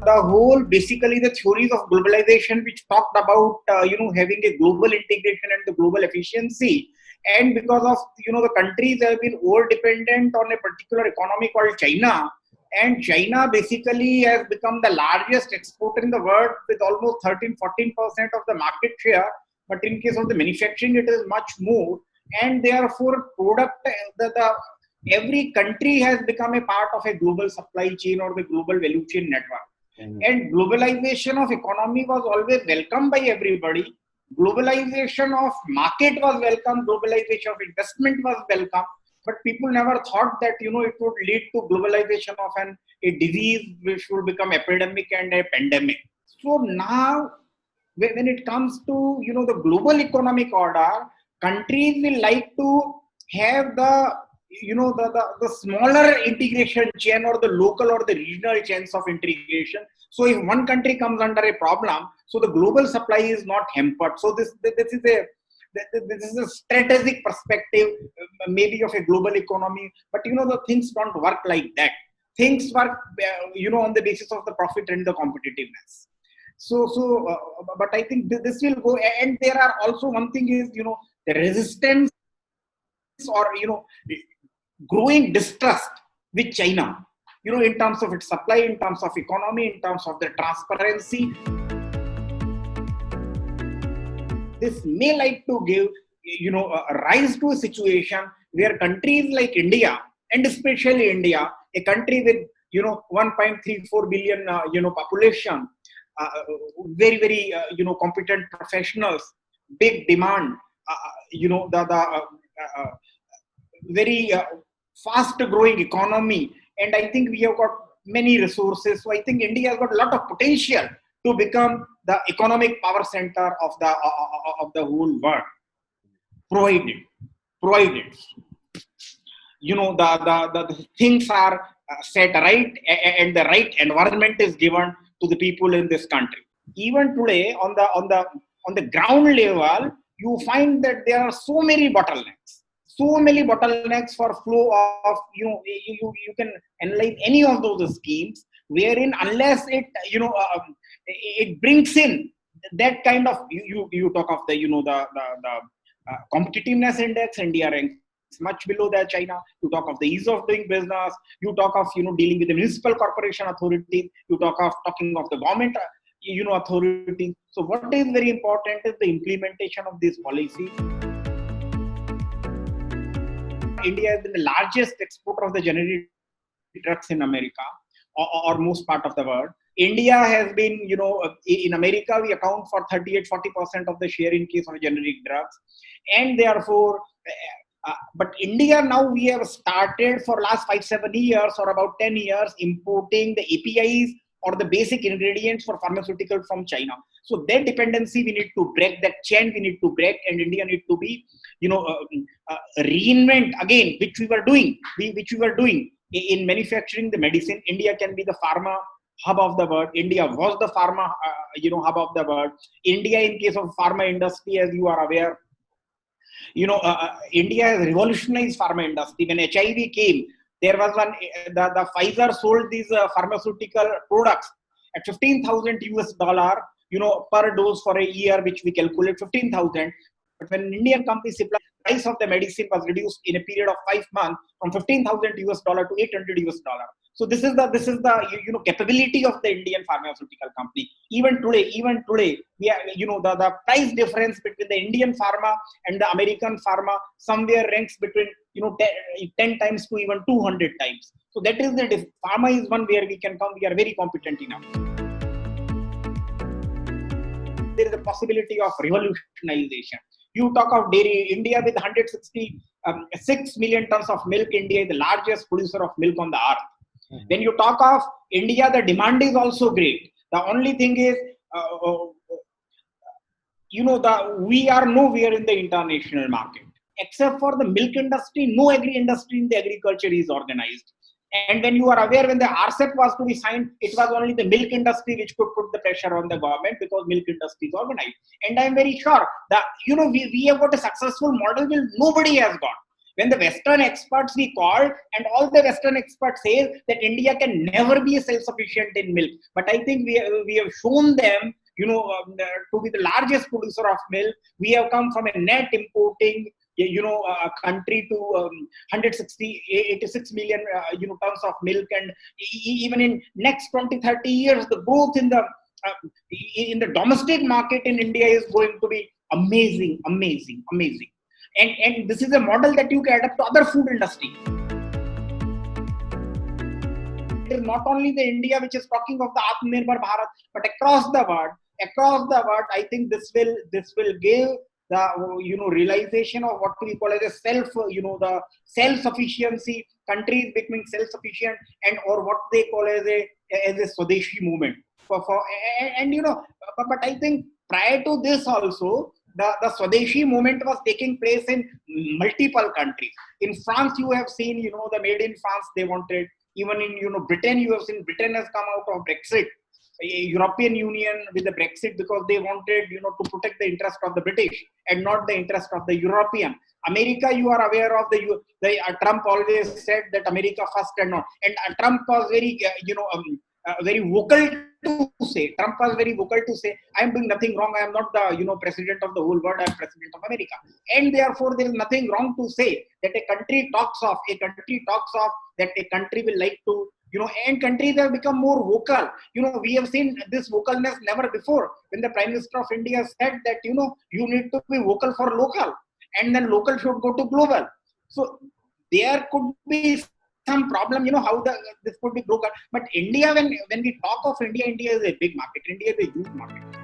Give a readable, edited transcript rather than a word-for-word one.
the whole basically the theories of globalization which talked about having a global integration and the global efficiency, and because of the countries have been over dependent on a particular economy called China, and China basically has become the largest exporter in the world with almost 13-14% of the market share. But in case of the manufacturing, it is much more, and therefore every country has become a part of a global supply chain or the global value chain network. And globalization of economy was always welcomed by everybody. Globalization of market was welcome. Globalization of investment was welcome. But people never thought that it would lead to globalization of a disease which would become epidemic and a pandemic. So now, when it comes to the global economic order, countries will like to have the smaller integration chain or the local or the regional chains of integration. So if one country comes under a problem, so the global supply is not hampered. So this is a strategic perspective, maybe of a global economy. But the things don't work like that. Things work, on the basis of the profit and the competitiveness. But I think this will go. And there are also one thing is the resistance or growing distrust with China, in terms of its supply, in terms of economy, in terms of the transparency. This may like to give, a rise to a situation where countries like India, and especially India, a country with, 1.34 billion, population, very, very, competent professionals, big demand, very fast growing economy, and I think we have got many resources. So I think India has got a lot of potential to become the economic power center of the whole world, provided the things are set right and the right environment is given to the people in this country. Even today, on the ground level, you find that there are so many bottlenecks for flow of, you can analyze any of those schemes, wherein unless it, it brings in that kind of, you talk of the, the competitiveness index, India ranks much below that China. You talk of the ease of doing business. You talk of, dealing with the municipal corporation authorities. You talking of the government, authority. So what is very important is the implementation of these policies. India has been the largest exporter of the generic drugs in America, or most part of the world. India has been, in America, we account for 38-40% of the share in case of generic drugs. And therefore, but India now, we have started for last 5-7 years or about 10 years importing the APIs or the basic ingredients for pharmaceutical from China. So that dependency we need to break, that chain we need to break, and India need to be, reinvent again, which we were doing in manufacturing the medicine. India can be the pharma hub of the world. India was the pharma, hub of the world. India, in case of pharma industry, as you are aware, India has revolutionized pharma industry. When HIV came, there was the Pfizer sold these pharmaceutical products at $15,000, per dose for a year, which we calculate 15,000. But when an Indian company supplied, the price of the medicine was reduced in a period of 5 months from $15,000 to $800. So this is the capability of the Indian pharmaceutical company. Even today, we are, the price difference between the Indian pharma and the American pharma somewhere ranks between 10 times to even 200 times. So that is the pharma is one where we can come. We are very competent enough. There is a possibility of revolutionization. You talk of dairy, India with 166 million tons of milk. India is the largest producer of milk on the earth. Mm-hmm. When you talk of India, the demand is also great. The only thing is, we are nowhere in the international market. Except for the milk industry, no agri-industry in the agriculture is organized. And when you are aware, when the RCEP was to be signed, it was only the milk industry which could put the pressure on the government, because milk industry is organized. And I'm very sure that, we have got a successful model which nobody has got. When the Western experts we called, and all the Western experts say that India can never be self-sufficient in milk. But I think we have shown them, to be the largest producer of milk. We have come from a net importing, a country to 86 million, tons of milk. And even in next 20, 30 years, the growth in the domestic market in India is going to be amazing, amazing, amazing. And this is a model that you can adapt to other food industries. It is not only the India which is talking of the Atmanirbhar Bharat, but across the world, I think this will give the realization of what we call as a the self-sufficiency, countries becoming self-sufficient, and or what they call as a Swadeshi movement. But I think prior to this also, the Swadeshi movement was taking place in multiple countries. In France, you have seen, the Made in France they wanted. Even in, Britain, you have seen Britain has come out of Brexit. European Union with the Brexit, because they wanted, to protect the interest of the British and not the interest of the European. America, you are aware of the Trump always said that America first and not. And Trump was very, very vocal to say. Trump was very vocal to say, I am doing nothing wrong. I am not the, president of the whole world. I am president of America. And therefore, there is nothing wrong to say that a country talks of that a country will like to, and countries have become more vocal. We have seen this vocalness never before. When the Prime Minister of India said that, you need to be vocal for local, and then local should go to global. So there could be some problem, how this could be global. But India, when we talk of India, India is a big market. India is a huge market.